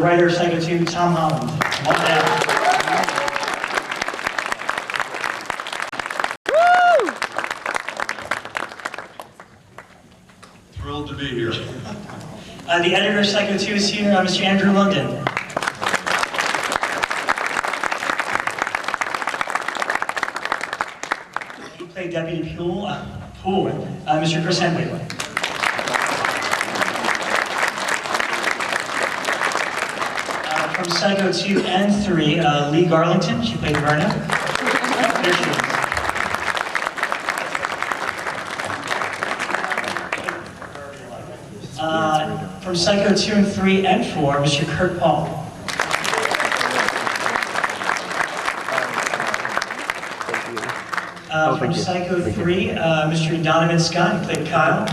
writer of Psycho 2, Tom Holland. Come on down. Thrilled to be here. The editor of Psycho 2 is here, Mr. Andrew London. He played Deputy Poole, Mr. Chris Hendrie. From Psycho 2 and 3, Lee Garlington, she played Verna. There she is. From Psycho 2 and 3 and 4, Mr. Kurt Paul. From Psycho 3, Mr. Donovan Scott, he played Kyle.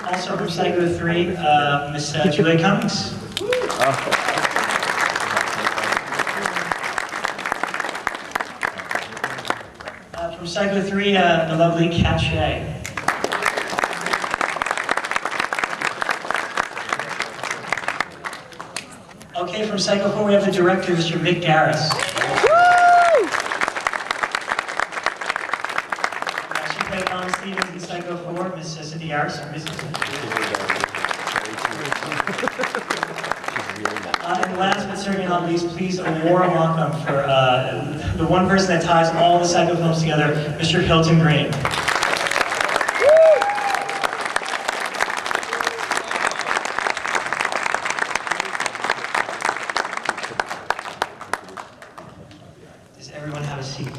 Also from Psycho 3, Miss Juliette Cummins. From Psycho 3, the lovely Katt Shea. Okay, from Psycho 4, we have the director, Mr. Mick Garris. She played Mom Stevens in Psycho 4, Miss Cynthia Garris. And last but certainly not least, please a warm welcome for the one person that ties all the Psycho films together, Mr. Hilton Green. Does everyone have a seat?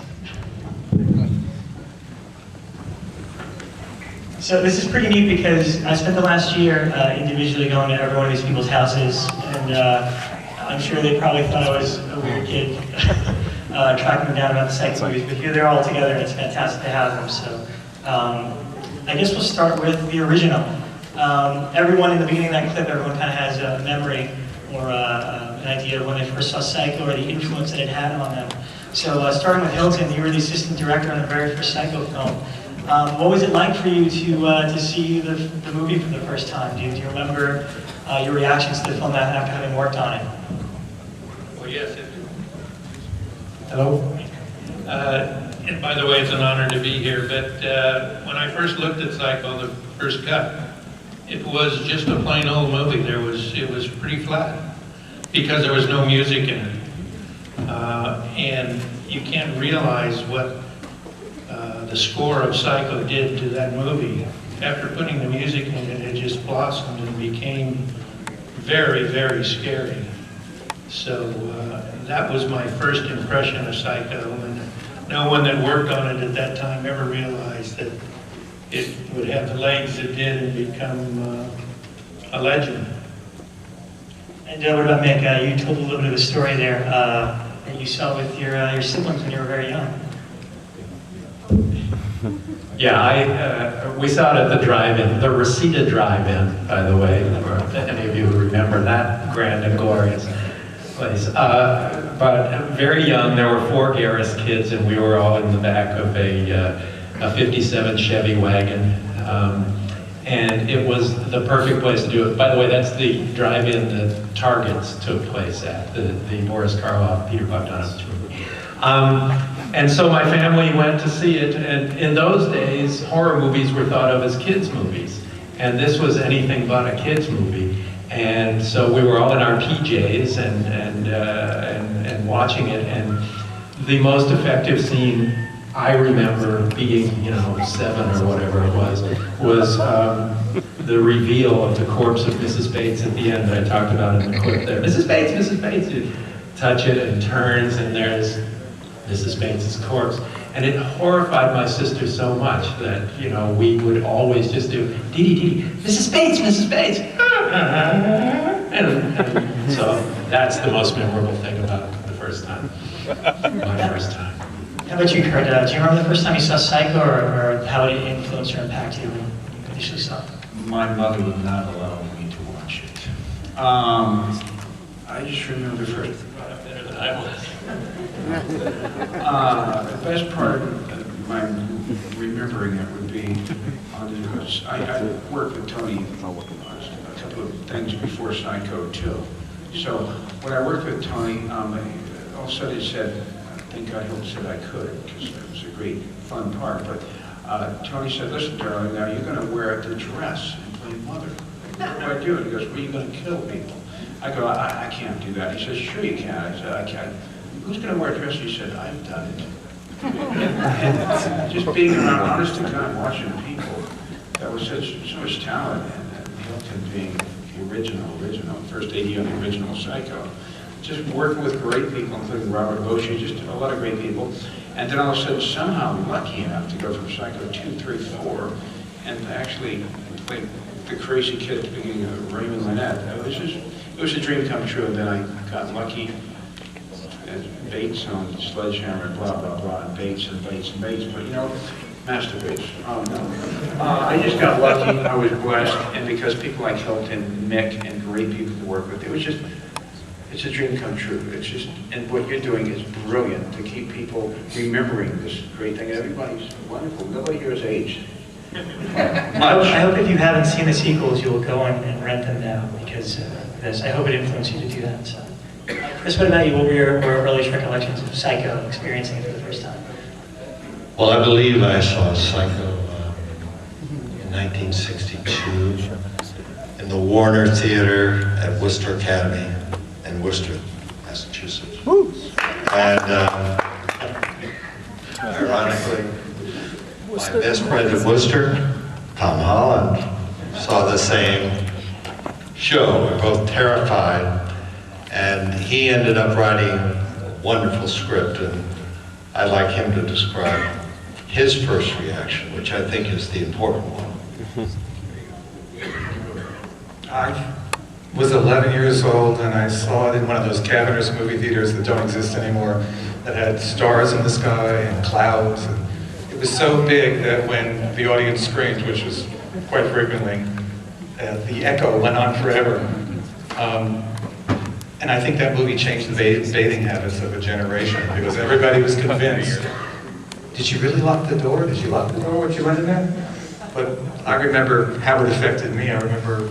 So this is pretty neat because I spent the last year individually going to every one of these people's houses, and I'm sure they probably thought I was a weird kid tracking them down about the Psycho movies, but here they're all together and it's fantastic to have them. So I guess we'll start with the original. Everyone in the beginning of that clip, everyone kind of has a memory or an idea of when they first saw Psycho or the influence that it had on them. So starting with Hilton, you were the assistant director on the very first Psycho film. What was it like for you to see the movie for the first time? Do you remember your reactions to the film after having worked on it? Well, yes, it did. Hello? And by the way, it's an honor to be here, but when I first looked at Psycho, the first cut, it was just a plain old movie. It was pretty flat because there was no music in it. And you can't realize what the score of Psycho did to that movie. After putting the music in it, it just blossomed and became very, very scary. So that was my first impression of Psycho, and no one that worked on it at that time ever realized that it would have the legs it did and become a legend. And what about Mick? You told a little bit of a story there that you saw with your siblings when you were very young. Yeah, we saw it at the drive-in, the Reseda drive-in, by the way, if any of you remember that grand and glorious place. But very young, there were 4 Garris kids, and we were all in the back of a 57 Chevy wagon. And it was the perfect place to do it. By the way, that's the drive-in that Targets took place at, the Boris Karloff, Peter Bogdanovich movie. And so my family went to see it, and in those days, horror movies were thought of as kids' movies. And this was anything but a kids' movie. And so we were all in our PJs and watching it, and the most effective scene I remember being, 7 or whatever it was the reveal of the corpse of Mrs. Bates at the end that I talked about in the clip there. Mrs. Bates, Mrs. Bates! You touch it and turns, and there's Mrs. Bates' corpse. And it horrified my sister so much that, we would always just do, dee-dee-dee, Mrs. Bates, Mrs. Bates! And so that's the most memorable thing about the first time, my first time. How about you, Kurt? Do you remember the first time you saw Psycho, or how it influenced or impacted you when you initially saw it? My mother would not allow me to watch it. I just remember the first. Better than I was. The best part of my remembering it would be I worked with Tony on a couple of things before Psycho too. So when I worked with Tony, all of a sudden he said, thank God Hilton said I could, because it was a great fun part. But Tony said, listen, darling, now you're going to wear the dress and play mother. What do I do? He goes, well, you're going to kill people. I go, I can't do that. He says, sure you can. I said, I can't. Who's going to wear a dress? He said, I've done it. And just being around, honest to God, watching people that was so much talent, and Hilton being the original, first AD on the original Psycho, just working with great people, including Robert Boschi, just a lot of great people, and then all of a sudden, somehow lucky enough to go from Psycho 2, 3, 4, and actually play the crazy kid at the beginning of Raymond Lynette. It was a dream come true, and then I got lucky. Bates on Sledgehammer, blah, blah, blah, and Bates and Bates and Bates, but you know, Master Bates, oh no. I just got lucky, I was blessed, and because people like Hilton, Mick, and great people to work with, it's a dream come true. It's just, and what you're doing is brilliant to keep people remembering this great thing. Everybody's wonderful, nobody here is aged. I hope if you haven't seen the sequels, you'll go and rent them now, because I hope it influenced you to do that. So. Chris, what about you? What were your earliest recollections of Psycho, experiencing it for the first time? Well, I believe I saw Psycho in 1962 in the Warner Theater at Worcester Academy in Worcester, Massachusetts. Woo. And ironically, my best friend at Worcester, Tom Holland, saw the same show. We were both terrified. And he ended up writing a wonderful script, and I'd like him to describe his first reaction, which I think is the important one. I was 11 years old, and I saw it in one of those cavernous movie theaters that don't exist anymore, that had stars in the sky and clouds. And it was so big that when the audience screamed, which was quite frequently, the echo went on forever. And I think that movie changed the bathing habits of a generation, because everybody was convinced, did you really lock the door? Did you lock the door when you went in there? But I remember how it affected me. I remember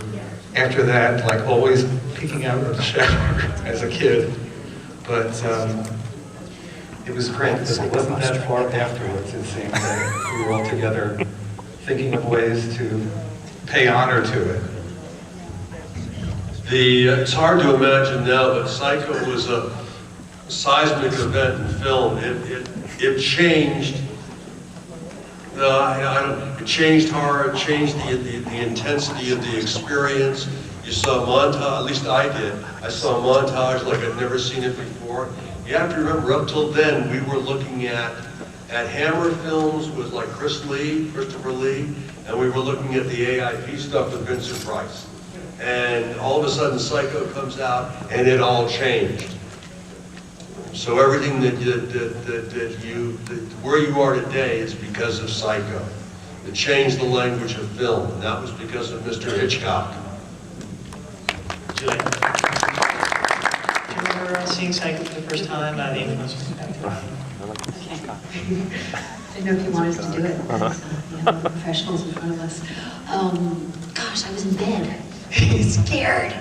after that, like always peeking out of the shower as a kid. But it was great, because it wasn't that far afterwards, it seemed, that we were all together thinking of ways to pay honor to it. It's hard to imagine now, but Psycho was a seismic event in film. It changed. It changed horror. It changed the intensity of the experience. You saw a montage. At least I did. I saw a montage like I'd never seen it before. You have to remember, up till then, we were looking at Hammer films with like Christopher Lee, and we were looking at the AIP stuff with Vincent Price. And all of a sudden Psycho comes out and it all changed. So everything where you are today is because of Psycho. It changed the language of film, and that was because of Mr. Hitchcock. Juliette. Do you remember seeing Psycho for the first time? The influence? Okay. I didn't know if you wanted us to do it. Professionals in front of us. Gosh, I was in bed. Scared.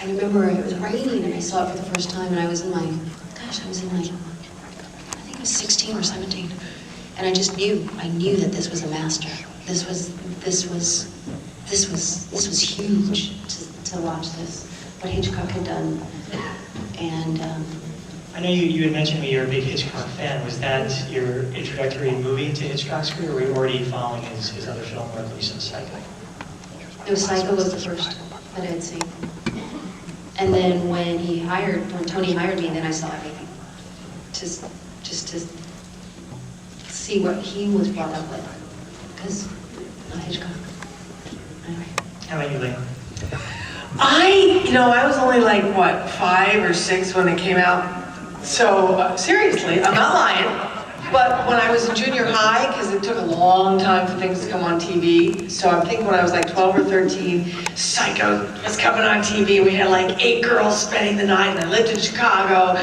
I remember it was raining and I saw it for the first time, and I was in my, I think it was 16 or 17. And I just knew, I knew that this was a master. This was huge to watch this, what Hitchcock had done. And I know you had mentioned you're a big Hitchcock fan. Was that your introductory movie into Hitchcock's career, or were you already following his other film, or at least Psycho? no, Psycho was the first that I had seen. And then when Tony hired me, then I saw everything. Just to see what he was brought up with. Because Hitchcock. Anyway. How about you, Lee? I was only like, what, 5 or 6 when it came out. So, seriously, I'm not lying. But when I was in junior high, because it took a long time for things to come on TV, so I think when I was like 12 or 13, Psycho was coming on TV. We had like 8 girls spending the night, and I lived in Chicago.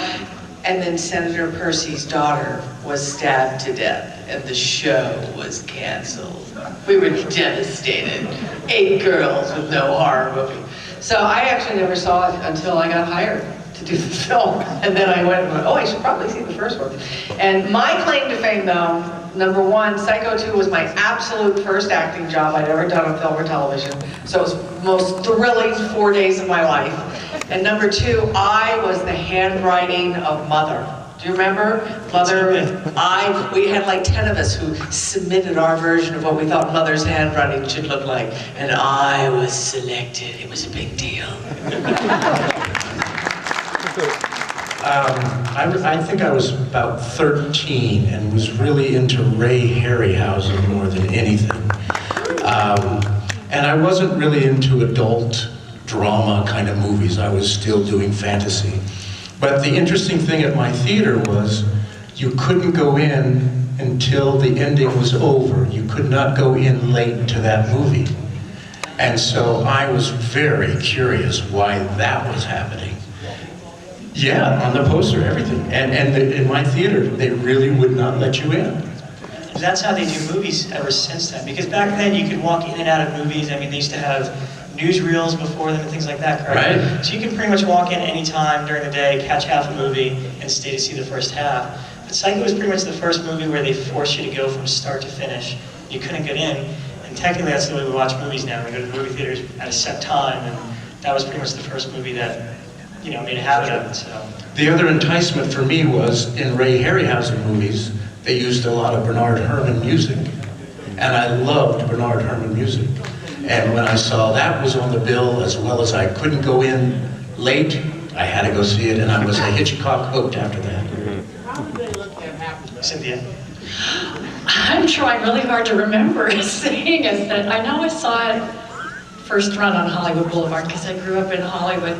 And then Senator Percy's daughter was stabbed to death, and the show was canceled. We were devastated. 8 girls with no horror movie. So I actually never saw it until I got hired to do the film. And then I went, oh, I should probably see the first one. And my claim to fame, though, number 1, Psycho 2 was my absolute first acting job I'd ever done on film or television. So it was the most thrilling 4 days of my life. And number 2, I was the handwriting of Mother. Do you remember? Mother, we had like 10 of us who submitted our version of what we thought Mother's handwriting should look like. And I was selected. It was a big deal. I think I was about 13 and was really into Ray Harryhausen more than anything. And I wasn't really into adult drama kind of movies. I was still doing fantasy. But the interesting thing at my theater was you couldn't go in until the ending was over. You could not go in late to that movie. And so I was very curious why that was happening. Yeah, on the poster, everything. And in my theater, they really would not let you in. That's how they do movies ever since then. Because back then, you could walk in and out of movies. I mean, they used to have newsreels before them and things like that, correct? Right. So you can pretty much walk in any time during the day, catch half a movie, and stay to see the first half. But Psycho was pretty much the first movie where they forced you to go from start to finish. You couldn't get in. And technically, that's the way we watch movies now. We go to the movie theaters at a set time, and that was pretty much the first movie that, you know, made a habit of it, so. The other enticement for me was in Ray Harryhausen movies, they used a lot of Bernard Herrmann music. And I loved Bernard Herrmann music. And when I saw that was on the bill, as well as I couldn't go in late, I had to go see it, and I was a Hitchcock hooked after that. Cynthia? I'm trying really hard to remember seeing it, but I know I saw it first run on Hollywood Boulevard because I grew up in Hollywood.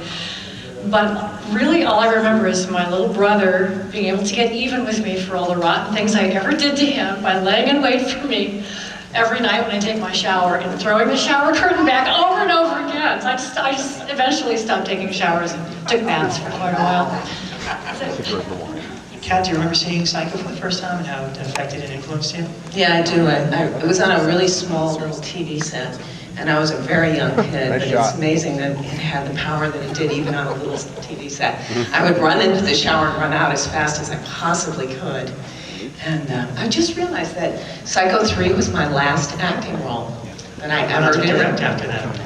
But really all I remember is my little brother being able to get even with me for all the rotten things I ever did to him by laying in wait for me every night when I take my shower and throwing the shower curtain back over and over again. So I just eventually stopped taking showers and took baths for quite a while. Katt, do you remember seeing Psycho for the first time and how it affected and influenced you? Yeah, I do. It was on a really small little TV set, and I was a very young kid, but it's amazing that it had the power that it did even on a little TV set. I would run into the shower and run out as fast as I possibly could. And I just realized that Psycho 3 was my last acting role that I ever did. Direct after that.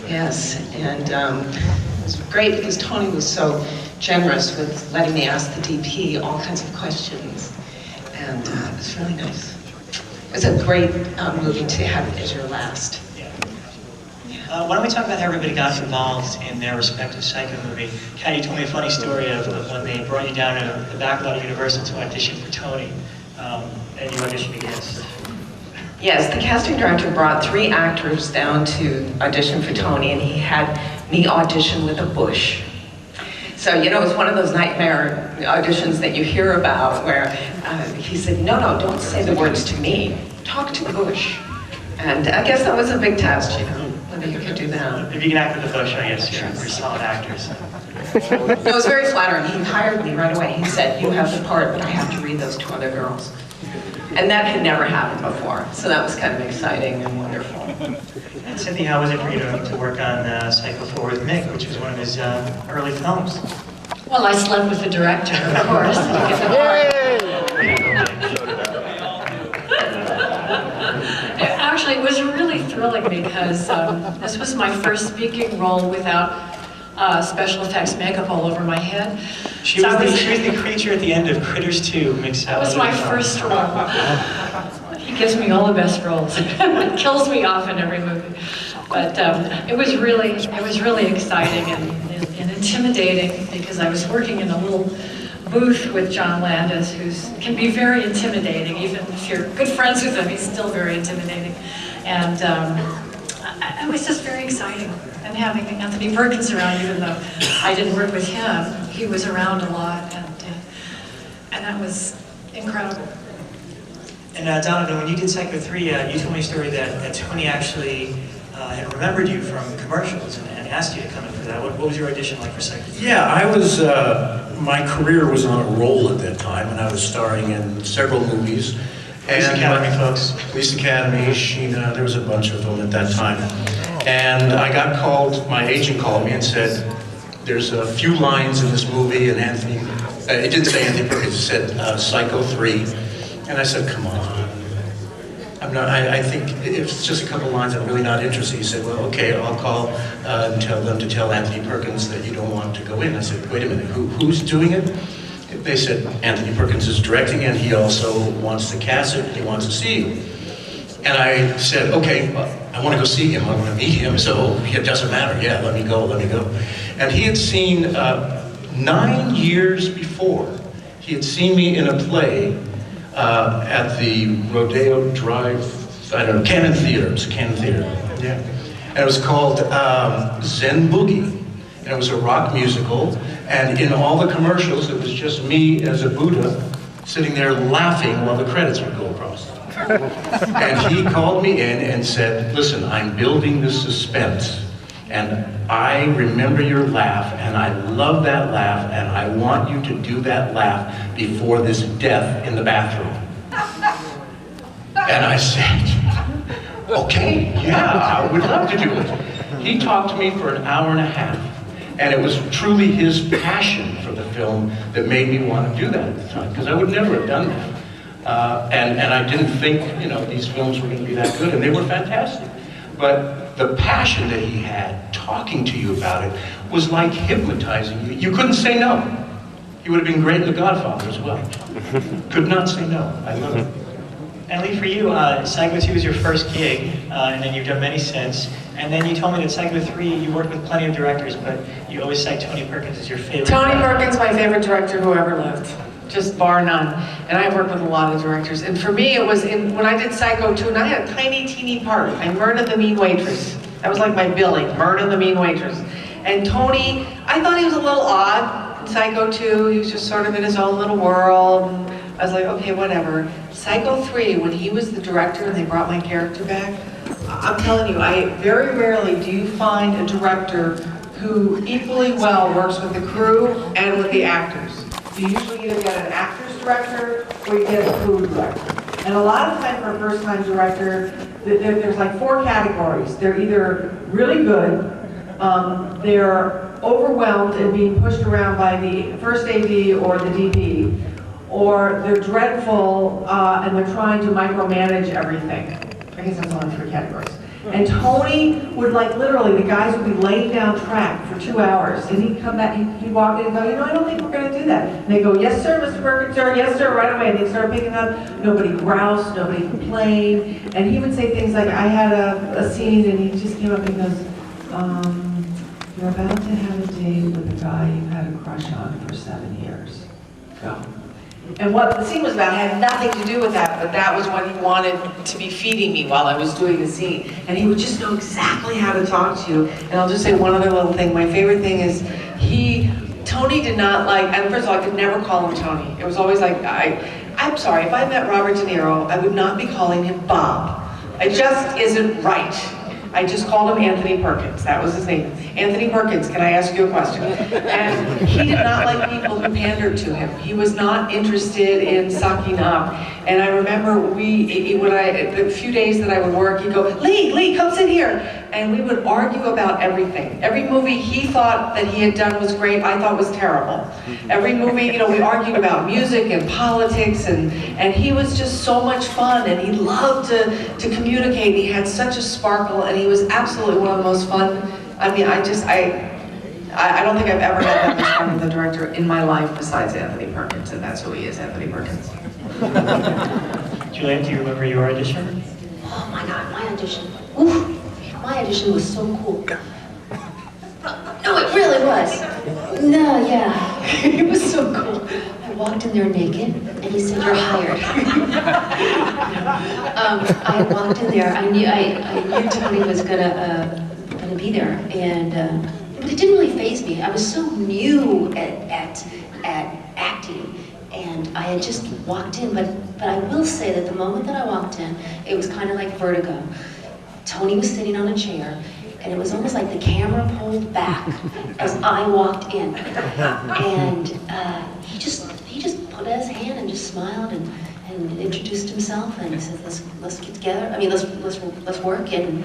Yes, and it was great because Tony was so generous with letting me ask the DP all kinds of questions, and it was really nice. It was a great movie to have as your last. Why don't we talk about how everybody got involved in their respective Psycho movie? Katt, you told me a funny story of when they brought you down to the back lot of Universal to audition for Tony, and you auditioned against. Yes, the casting director brought 3 actors down to audition for Tony, and he had me audition with a bush. So, you know, it was one of those nightmare auditions that you hear about where he said, no, don't say the words to me, talk to the bush. And I guess that was a big test, you know, whether you could do that. If you can act with the bush, I guess you're pretty solid actors. No, it was very flattering. He hired me right away. He said, you have the part, but I have to read those 2 other girls. And that had never happened before, so that was kind of exciting and wonderful. And Cynthia, how was it for you to work on Psycho 4 with Mick, which was one of his early films? Well, I slept with the director, of course. Actually, it was really thrilling because this was my first speaking role without special effects makeup all over my head. She was the creature at the end of Critters 2, Mick. That was my first role. He gives me all the best roles. Kills me off in every movie. But it was really exciting and intimidating because I was working in a little booth with John Landis, who can be very intimidating. Even if you're good friends with him, he's still very intimidating. And it was just very exciting. And having Anthony Perkins around, even though I didn't work with him, he was around a lot, and that was incredible. And Donovan, when you did Psycho 3, you told me a story that Tony actually had remembered you from commercials and and asked you to come in for that. What was your audition like for Psycho 3? Yeah, I was, my career was on a roll at that time, and I was starring in several movies. Police Academy, folks. Police Academy, Sheena, there was a bunch of them at that time. And I got called, my agent called me and said, there's a few lines in this movie, and Anthony, it didn't say Anthony Perkins, it said Psycho 3. And I said, come on. I think if it's just a couple lines, I'm really not interested. He said, well, okay, I'll call and tell them to tell Anthony Perkins that you don't want to go in. I said, wait a minute, who's doing it? They said, Anthony Perkins is directing and he also wants to cast it, he wants to see you. And I said, okay, I want to go see him, I want to meet him, so it doesn't matter, yeah, let me go. And he had seen, 9 years before, he had seen me in a play at the Rodeo Drive, I don't know, Cannon Theater, it was a Cannon Theater, yeah. And it was called Zen Boogie, and it was a rock musical, and in all the commercials, it was just me as a Buddha sitting there laughing while the credits would go across. And he called me in and said, listen, I'm building this suspense, and I remember your laugh, and I love that laugh, and I want you to do that laugh before this death in the bathroom. And I said, okay, yeah, I would love to do it. He talked to me for an hour and a half, and it was truly his passion for the film that made me want to do that at the time, because I would never have done that. And I didn't think, these films were going to be that good, and they were fantastic. But the passion that he had talking to you about it was like hypnotizing you. You couldn't say no. He would have been great in The Godfather as well. Could not say no. I love it. And Lee, for you, Psycho 2 was your first gig, and then you've done many since. And then you told me that Psycho 3, you worked with plenty of directors, but you always cite Tony Perkins as your favorite. Tony Perkins, my favorite director who ever lived, just bar none. And I've worked with a lot of directors. And for me, it was when I did Psycho 2, and I had a tiny, teeny part. I'm Myrna the Mean Waitress. That was like my billing, Myrna the Mean Waitress. And Tony, I thought he was a little odd in Psycho 2. He was just sort of in his own little world. And I was like, okay, whatever. Psycho 3, when he was the director and they brought my character back, I'm telling you, very rarely do you find a director who equally well works with the crew and with the actors. You usually either get an actor's director or you get a crew director. And a lot of times for a first-time director, there's like 4 categories. They're either really good, they're overwhelmed and being pushed around by the first AD or the DP, or they're dreadful and they're trying to micromanage everything. I guess that's only 3 categories. And Tony would literally, the guys would be laying down track for 2 hours, and he'd come back, he'd walk in and go, I don't think we're going to do that. And they go, yes sir, Mr. Perkins, sir, yes sir, right away. And they started picking up, nobody groused, nobody complained. And he would say things like, I had a scene, and he just came up and goes, you're about to have a date with a guy you had a crush on for 7 years. Go. And what the scene was about had nothing to do with that, but that was what he wanted to be feeding me while I was doing the scene. And he would just know exactly how to talk to you. And I'll just say one other little thing. My favorite thing is Tony did not and first of all, I could never call him Tony. It was always like, I'm sorry, if I met Robert De Niro, I would not be calling him Bob. It just isn't right. I just called him Anthony Perkins. That was his name. Anthony Perkins, can I ask you a question? And he did not like people who pandered to him. He was not interested in sucking up. And I remember the few days that I would work, he'd go, Lee, come sit here. And we would argue about everything. Every movie he thought that he had done was great, I thought was terrible. Every movie, we argued about music and politics, and he was just so much fun, and he loved to communicate. He had such a sparkle, and he was absolutely one of the most fun. I mean, I don't think I've ever had that much fun with a director in my life besides Anthony Perkins, and that's who he is, Anthony Perkins. Juliette, do you remember your audition? Oh my God, my audition. Oof. My audition was so cool. No, it really was. No, yeah. It was so cool. I walked in there naked, and he said, you're hired. I walked in there, I knew Tony was gonna be there, and but it didn't really faze me. I was so new at acting, and I had just walked in, but I will say that the moment that I walked in, it was kind of like vertigo. Tony was sitting on a chair, And it was almost like the camera pulled back as I walked in. And he just put out his hand and just smiled and introduced himself and he said, let's get together. I mean, let's work. And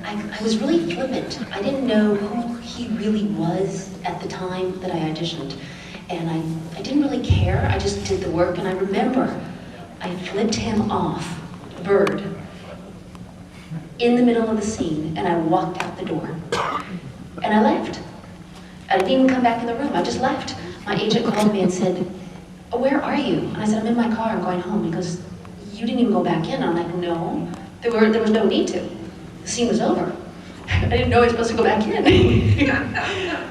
I was really flippant. I didn't know who he really was at the time that I auditioned. And I didn't really care. I just did the work. And I remember I flipped him off, Bird, in the middle of the scene, and I walked out the door. And I left. I didn't even come back in the room. I just left. My agent called me and said, oh, where are you? And I said, I'm in my car. I'm going home. He goes, you didn't even go back in. I'm like, no. There was no need to. The scene was over. I didn't know I was supposed to go back in.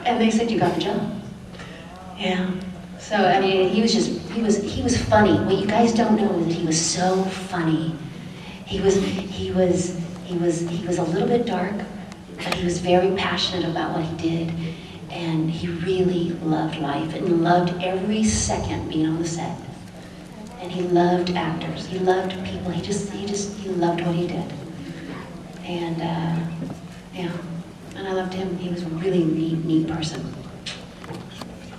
And they said, you got the job. Yeah. So, I mean, he was funny. What you guys don't know is that he was so funny. He was a little bit dark, but he was very passionate about what he did. And he really loved life and loved every second being on the set. And he loved actors. He loved people. He loved what he did. And yeah, and I loved him. He was a really neat person.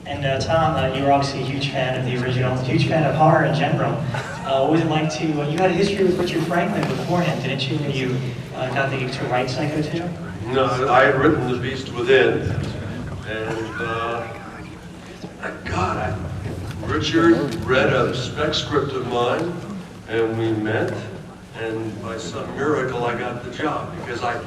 And Tom, you were obviously a huge fan of the original, huge fan of horror in general. What was it like to, you had a history with Richard Franklin beforehand, didn't you, when you got the gig to write Psycho 2? No, I had written The Beast Within, and Richard read a spec script of mine, and we met, and by some miracle I got the job, because I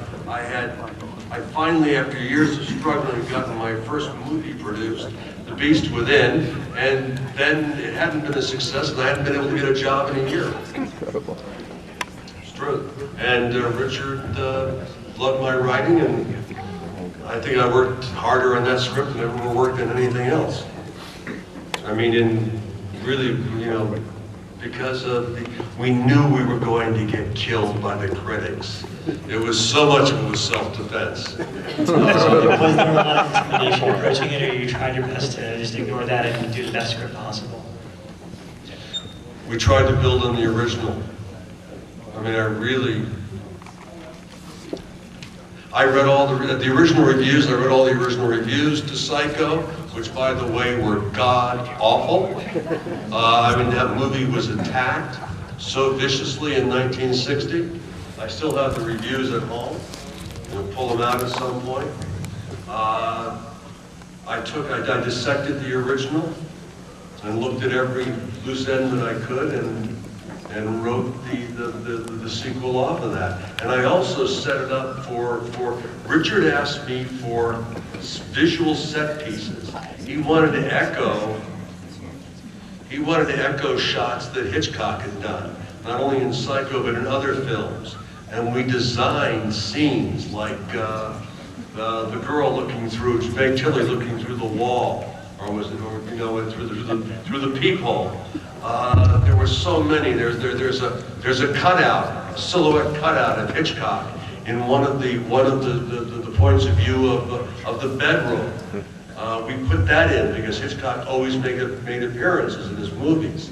finally, after years of struggling, gotten my first movie produced, The Beast Within, and then it hadn't been a success, and I hadn't been able to get a job in a year. Incredible. It's true. And Richard loved my writing, and I think I worked harder on that script than I ever worked on anything else. I mean, really, because we knew we were going to get killed by the critics. It was so much of it was self-defense. Was there a lot of intimidation approaching it, or you tried your best to just ignore that and do the best script possible? We tried to build on the original. I mean, I read all the original reviews. I read all the original reviews to Psycho, which, by the way, were god-awful. I mean, that movie was attacked so viciously in 1960. I still have the reviews at home. We'll pull them out at some point. I dissected the original and looked at every loose end that I could and wrote the sequel off of that. And I also set it up for Richard asked me for visual set pieces. He wanted to echo shots that Hitchcock had done, not only in Psycho but in other films. And we designed scenes like the girl looking through, Meg Tilly looking through the wall, or was it, through the peephole. There were so many. There's a cutout, a silhouette cutout of Hitchcock in one of the points of view of the bedroom. We put that in because Hitchcock always made appearances in his movies.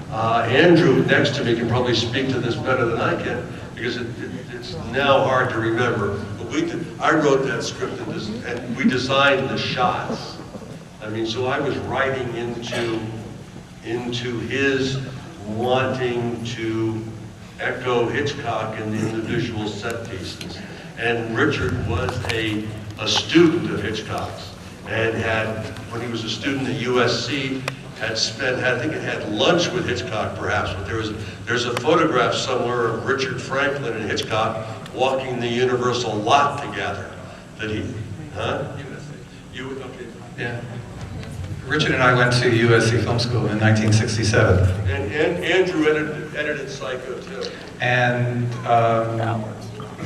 Andrew, next to me, can probably speak to this better than I can because it's now hard to remember. But I wrote that script and we designed the shots. I mean, so I was writing into his wanting to echo Hitchcock in the visual set pieces. And Richard was a student of Hitchcock's and when he was a student at USC, I think it had lunch with Hitchcock perhaps, but there's a photograph somewhere of Richard Franklin and Hitchcock walking the Universal lot together. Okay. Yeah. Richard and I went to USC Film School in 1967. And Andrew edited Psycho too. And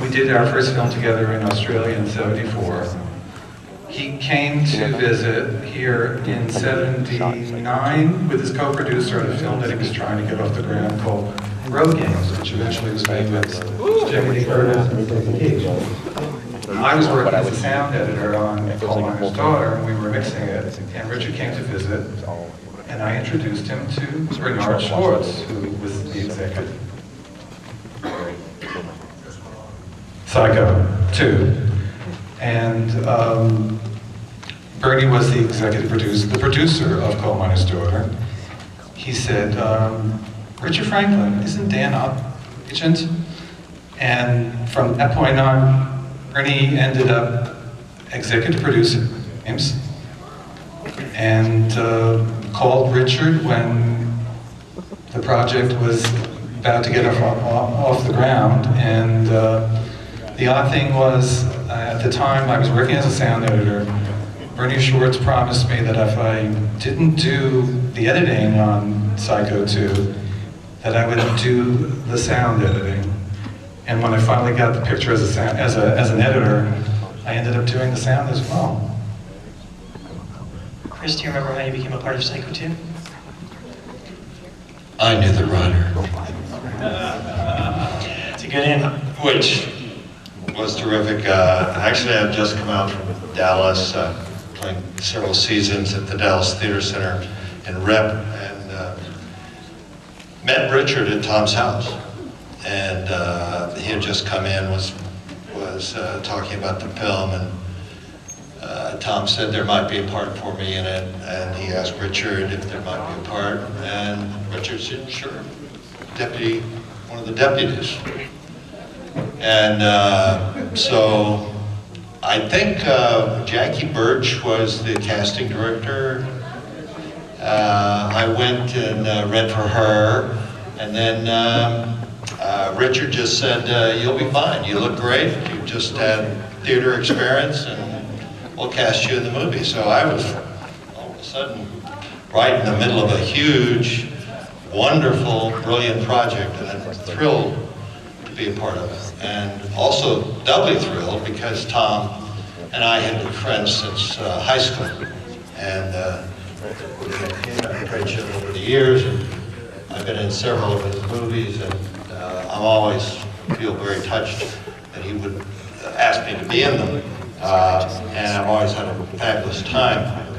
we did our first film together in Australia in '74. He came to visit here in '79 with his co-producer on a film that he was trying to get off the ground called Road Games, which eventually was made with Jamie Lee Curtis and David Keith. I was working as a sound editor on Coal Miner's Daughter, and we were mixing it, and Richard came to visit, and I introduced him to Bernard Schwartz, who was the executive. Psycho 2. And Bernie was the executive producer, the producer of Coal Miner's Daughter. He said, Richard Franklin, isn't Dan up agent? And from that point on, Bernie ended up executive producer, James, and called Richard when the project was about to get off the ground. And the odd thing was, at the time I was working as a sound editor, Bernie Schwartz promised me that if I didn't do the editing on Psycho 2, that I would do the sound editing. And when I finally got the picture as an editor, I ended up doing the sound as well. Chris, do you remember how you became a part of Psycho 2? I knew the writer. It's a good in. Which was terrific. Actually, I've just come out from Dallas, playing several seasons at the Dallas Theater Center in Rep, and met Richard at Tom's house. And he had just come in, was talking about the film, and Tom said there might be a part for me in it, and he asked Richard if there might be a part, and Richard said, sure, one of the deputies. And so I think Jackie Birch was the casting director. I went and read for her, and then Richard just said, you'll be fine, you look great, you just had theater experience, and we'll cast you in the movie. So I was all of a sudden right in the middle of a huge, wonderful, brilliant project, and I'm thrilled to be a part of it. And also doubly thrilled because Tom and I had been friends since high school. And we've had a great show over the years, and I've been in several of his movies, and I'm always feel very touched that he would ask me to be in them. And I've always had a fabulous time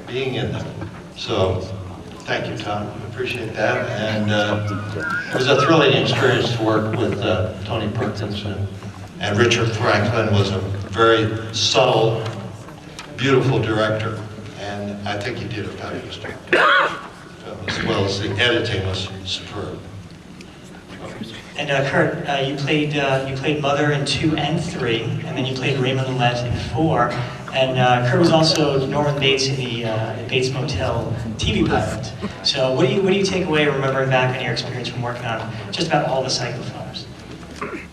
being in them. So thank you, Tom. I appreciate that. And it was a thrilling experience to work with Tony Perkins. And Richard Franklin was a very subtle, beautiful director. And I think he did a fabulous job. As well as the editing was superb. And Kurt, you played Mother in 2 and 3, and then you played Raymond Lillette in 4. And Kurt was also Norman Bates in the Bates Motel TV pilot. So what do you take away remembering back on your experience from working on just about all the Psycho films?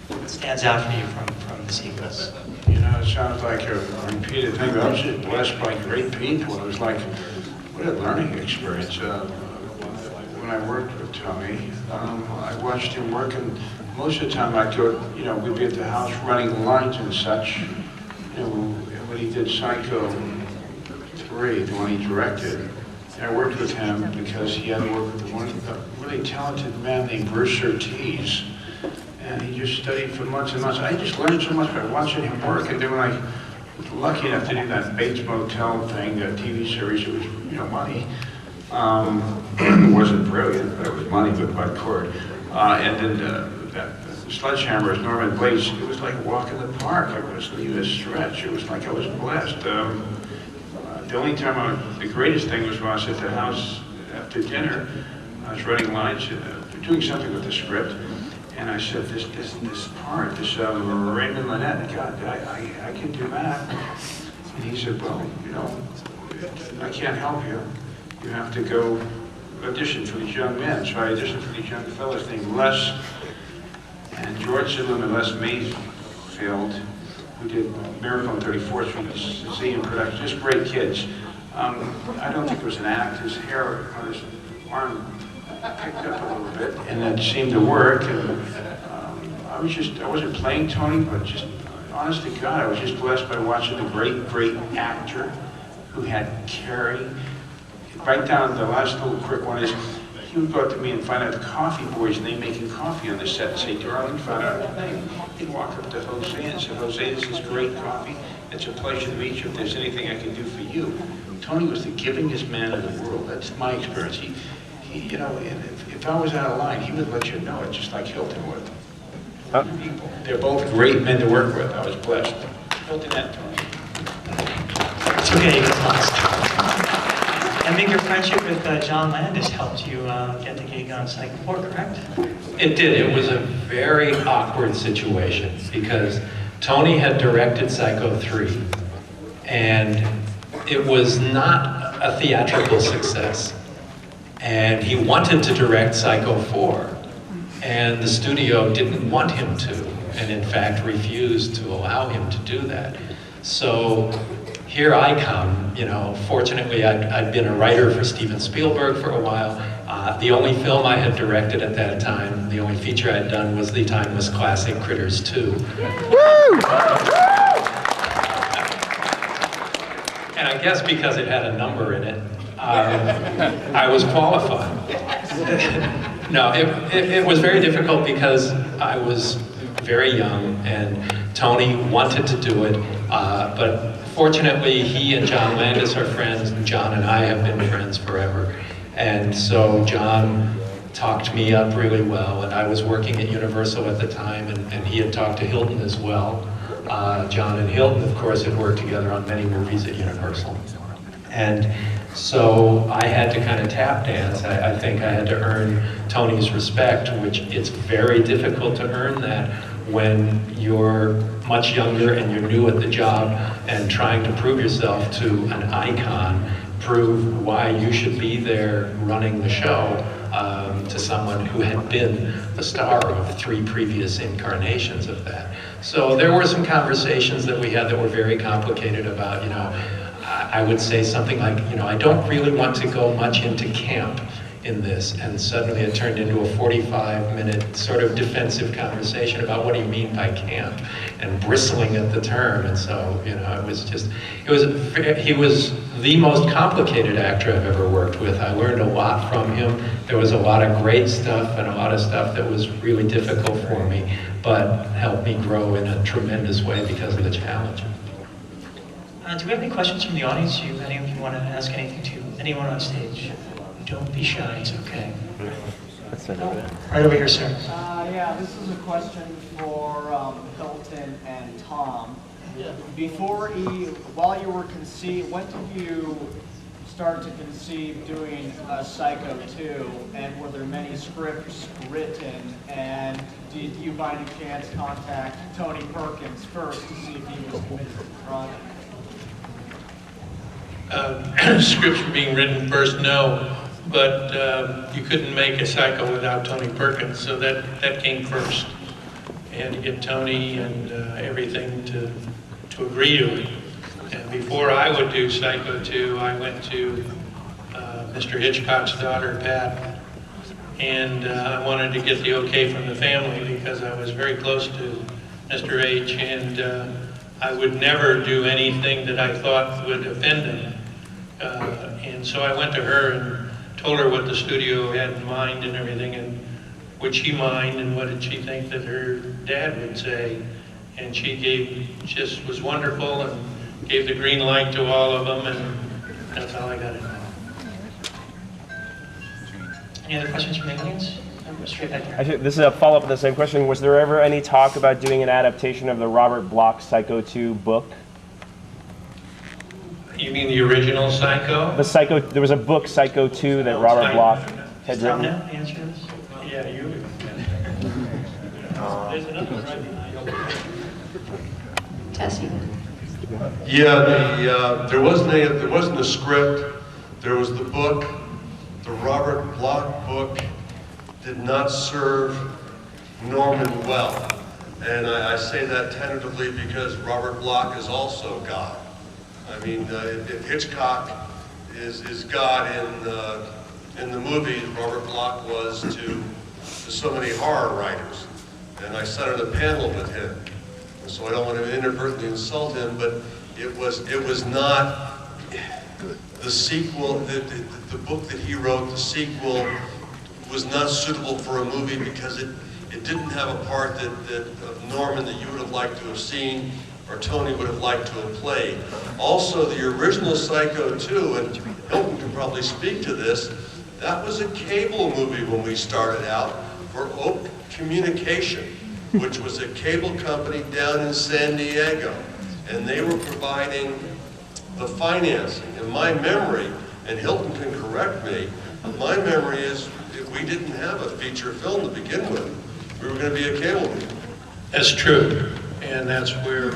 What stands out for you from the sequels? You know, it sounds like a repeated thing, but I was just blessed by great people. It was like, what a learning experience. When I worked with Tony, I watched him work, and most of the time I'd go, we'd be at the house running lines and such. When he did Psycho 3, the one he directed, I worked with him because he had to work with a really talented man named Bruce Surtees, and he just studied for months and months. I just learned so much by watching him work, and then when I was lucky enough to do that Bates Motel thing, that TV series, it was, money. It wasn't brilliant, but it was money with Bud Cord. And then that Sledgehammer as Norman Bates, it was like walking the park. It wasn't even a stretch. It was like I was blessed. The only time the greatest thing was when I was at the house after dinner. I was running lines, doing something with the script, and I said, this part, this Raymond Lillette, God, I can do that. And he said, well, I can't help you. You have to go audition for these young men. So I auditioned for these young fellas named Les and George Sidlam and Les Mayfield, who did Miracle on 34th Street, Museum production, just great kids. I don't think it was an act. His hair on his arm picked up a little bit, and it seemed to work. And I wasn't playing Tony, but just, honest to God, I was just blessed by watching a great actor who had Carrie. Right down, the last little quick one is, he would go up to me and find out the coffee boy's name making coffee on the set and say, darling, find out his name. He'd walk up to Jose and say, Jose, this is great coffee. It's a pleasure to meet you. If there's anything I can do for you. Tony was the givingest man in the world. That's my experience. He if I was out of line, he would let you know it, just like Hilton would. They're both great men to work with. I was blessed. Hilton and Tony. It's okay, it's lost. I think your friendship with John Landis helped you get the gig on Psycho 4, correct? It did. It was a very awkward situation because Tony had directed Psycho 3, and it was not a theatrical success. And he wanted to direct Psycho 4, and the studio didn't want him to, and in fact refused to allow him to do that. So here I come, you know, fortunately I'd been a writer for Steven Spielberg for a while. The only film I had directed at that time, the only feature I'd done was the timeless classic Critters 2. And I guess because it had a number in it, I was qualified. No, it was very difficult because I was very young and Tony wanted to do it, but fortunately he and John Landis are friends, and John and I have been friends forever. And so John talked me up really well, and I was working at Universal at the time, and he had talked to Hilton as well. John and Hilton, of course, had worked together on many movies at Universal. And so I had to kind of tap dance. I think I had to earn Tony's respect, which it's very difficult to earn that when you're much younger and you're new at the job and trying to prove yourself to an icon, prove why you should be there running the show to someone who had been the star of 3 previous incarnations of that. So there were some conversations that we had that were very complicated about, you know, I would say something like, you know, I don't really want to go much into camp in this, and suddenly it turned into a 45-minute sort of defensive conversation about what do you mean by camp, and bristling at the term. And so, you know, he was the most complicated actor I've ever worked with. I learned a lot from him. There was a lot of great stuff and a lot of stuff that was really difficult for me, but helped me grow in a tremendous way because of the challenge. Do we have any questions from the audience? Do any of you want to ask anything to anyone on stage? Don't be shy, it's okay. Right over here, sir. Yeah, this is a question for Hilton and Tom. While you were conceived, when did you start to conceive doing Psycho 2, and were there many scripts written, and did you by any chance contact Tony Perkins first to see if he was committed to the project? Scripts were being written first, no, but you couldn't make a Psycho without Tony Perkins, so that came first. And to get Tony and everything to agree to it. And before I would do Psycho 2, I went to Mr. Hitchcock's daughter, Pat, and I wanted to get the okay from the family because I was very close to Mr. H, and I would never do anything that I thought would offend him. And so I went to her and told her what the studio had in mind and everything, and would she mind, and what did she think that her dad would say. And she just was wonderful and gave the green light to all of them, and that's how I got it. Any other questions from the audience? Straight back here. Actually, this is a follow-up to the same question. Was there ever any talk about doing an adaptation of the Robert Bloch Psycho 2 book? You mean the original Psycho? There was a book, Psycho 2, that Robert Bloch had written. Now, the answer is? Yeah, you. There's another one right behind you. Tessie. Yeah, there wasn't a script. There was the book. The Robert Bloch book did not serve Norman well. And I say that tentatively because Robert Bloch is also God. I mean, if Hitchcock is God in the movies, Robert Bloch was to so many horror writers. And I sat on a panel with him. And so I don't want to inadvertently insult him, but it was not the sequel, the book that he wrote, the sequel was not suitable for a movie because it didn't have a part of Norman that you would have liked to have seen or Tony would have liked to have played. Also, the original Psycho 2, and Hilton can probably speak to this, that was a cable movie when we started out for Oak Communication. which was a cable company down in San Diego. And they were providing the financing. And my memory, and Hilton can correct me, my memory is we didn't have a feature film to begin with. We were going to be a cable movie. That's true, and that's where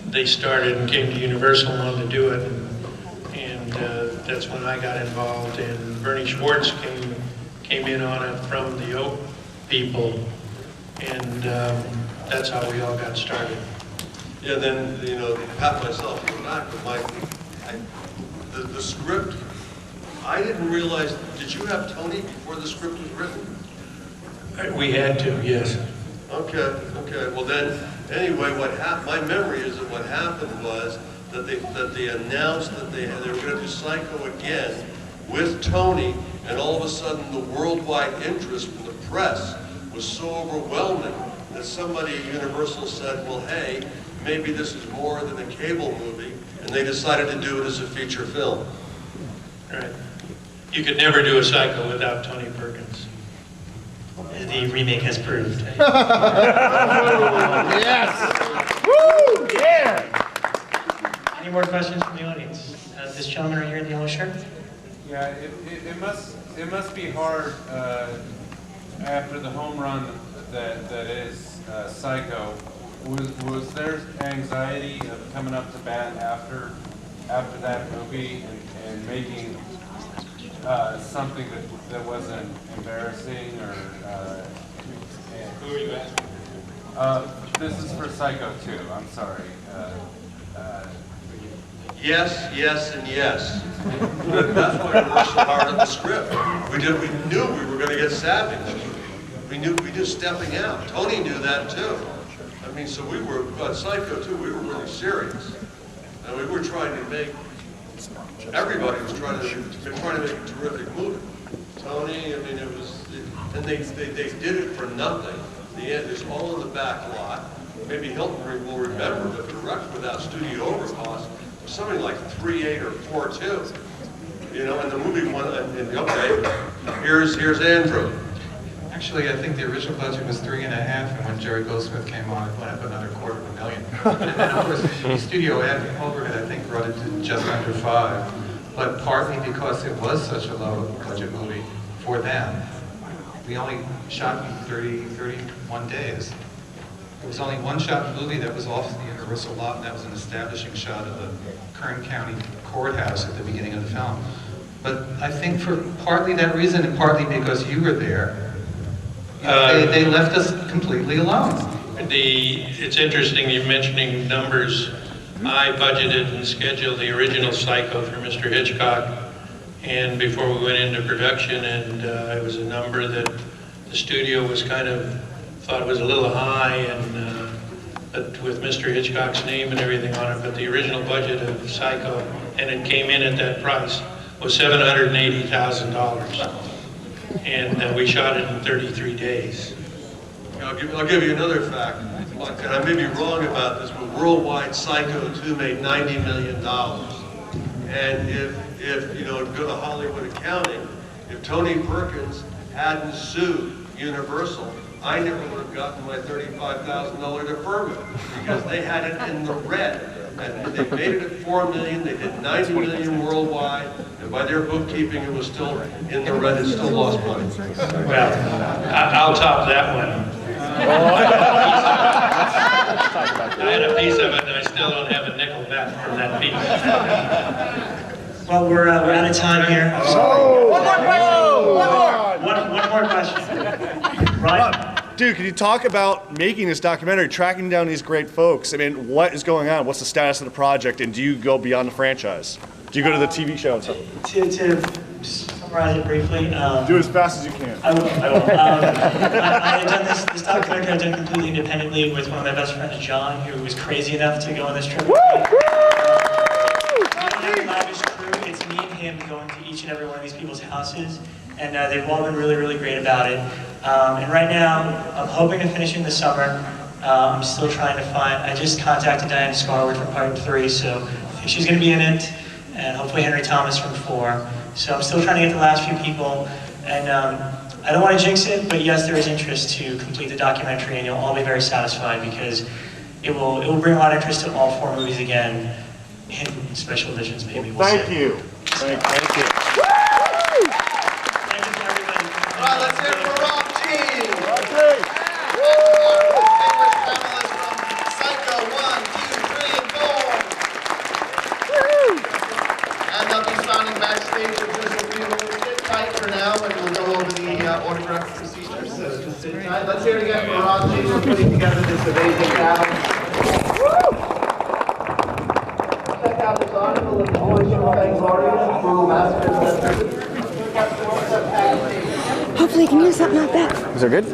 they started and came to Universal and wanted to do it, and that's when I got involved, and Bernie Schwartz came in on it from the Oak people, and that's how we all got started. Yeah, then, you know, pat myself on the back, but the script, I didn't realize, did you have Tony before the script was written? We had to, yes. Okay, well then, anyway, my memory is that what happened was that they announced that they were going to do Psycho again with Tony, and all of a sudden the worldwide interest from the press was so overwhelming that somebody at Universal said, well, hey, maybe this is more than a cable movie, and they decided to do it as a feature film. Right. You could never do a Psycho without Tony Perkins. The remake has proved. Yes! Woo! Yeah! Any more questions from the audience? This gentleman right here in the yellow shirt? Yeah, it must be hard after the home run that is Psycho. Was there anxiety of coming up to bat after that movie and making something that wasn't embarrassing or? Who are you asking? This is for Psycho 2. I'm sorry. Yes, and yes. That's why we worked so hard on the script. We knew we were going to get savage. We knew stepping out. Tony knew that too. I mean, so we were on Psycho 2. We were really serious, and we were trying to make. Everybody was trying to make a terrific movie. Tony, I mean, it was, and they did it for nothing. The end is all in the back lot. Maybe Hilton will remember, but direct without studio overcost was something like 3.8 or 4.2. You know, and the movie won. And okay, here's Andrew. Actually, I think the original budget was 3.5, and when Jerry Goldsmith came on, it went up another $250,000. And then, of course, the studio overhead, I think, brought it to just under 5. But partly because it was such a low budget movie for them, we only shot in 31 days. There was only one shot in the movie that was off the Universal lot, and that was an establishing shot of the Kern County courthouse at the beginning of the film. But I think for partly that reason, and partly because you were there, they left us completely alone. It's interesting you're mentioning numbers. I budgeted and scheduled the original Psycho for Mr. Hitchcock, and before we went into production, and it was a number that the studio was kind of thought it was a little high, and but with Mr. Hitchcock's name and everything on it. But the original budget of Psycho, and it came in at that price, was $780,000. And we shot it in 33 days. I'll give you another fact, and I may be wrong about this, but worldwide Psycho 2 made $90 million. And if you know, go to Hollywood accounting, if Tony Perkins hadn't sued Universal, I never would have gotten my $35,000 deferment because they had it in the red. And they made it at $4 million, they did $90 million worldwide, and by their bookkeeping, it was still in the red, it still lost money. Well, I'll top that one. I had a piece of it, and I still don't have a nickel back from that piece. Well, we're out of time here. One more question. Ryan? Dude, can you talk about making this documentary, tracking down these great folks? I mean, what is going on? What's the status of the project? And do you go beyond the franchise? Do you go to the TV show and stuff? To summarize it briefly. Do it as fast as you can. I will. I had done this documentary I've done completely independently with one of my best friends, John, who was crazy enough to go on this trip. It's me and him going to each and every one of these people's houses, and they've all been really, really great about it. And right now, I'm hoping to finish in the summer. I'm still trying to find, I just contacted Diana Scarwood for part 3, so I think she's going to be in it, and hopefully Hendrie Thomas from 4. So I'm still trying to get the last few people, and I don't want to jinx it, but yes, there is interest to complete the documentary, and you'll all be very satisfied because it will bring a lot of interest to all 4 movies again in special editions, maybe. We'll Thank see. you. Thank you. Thank you for everybody. All right, let's hear it for Rob G. Rob G. Distinguished panelists from Psycho 1, 2, 3, and 4. And they'll be signing backstage if there's a few. Sit tight for now, and we'll go over the autograph procedure. So just sit tight. Let's hear it again for Rob G for putting together this amazing panel. Check out this article in the voice of Fangoria, Brutal Massacres. Hopefully you can hear something out back. Is that good?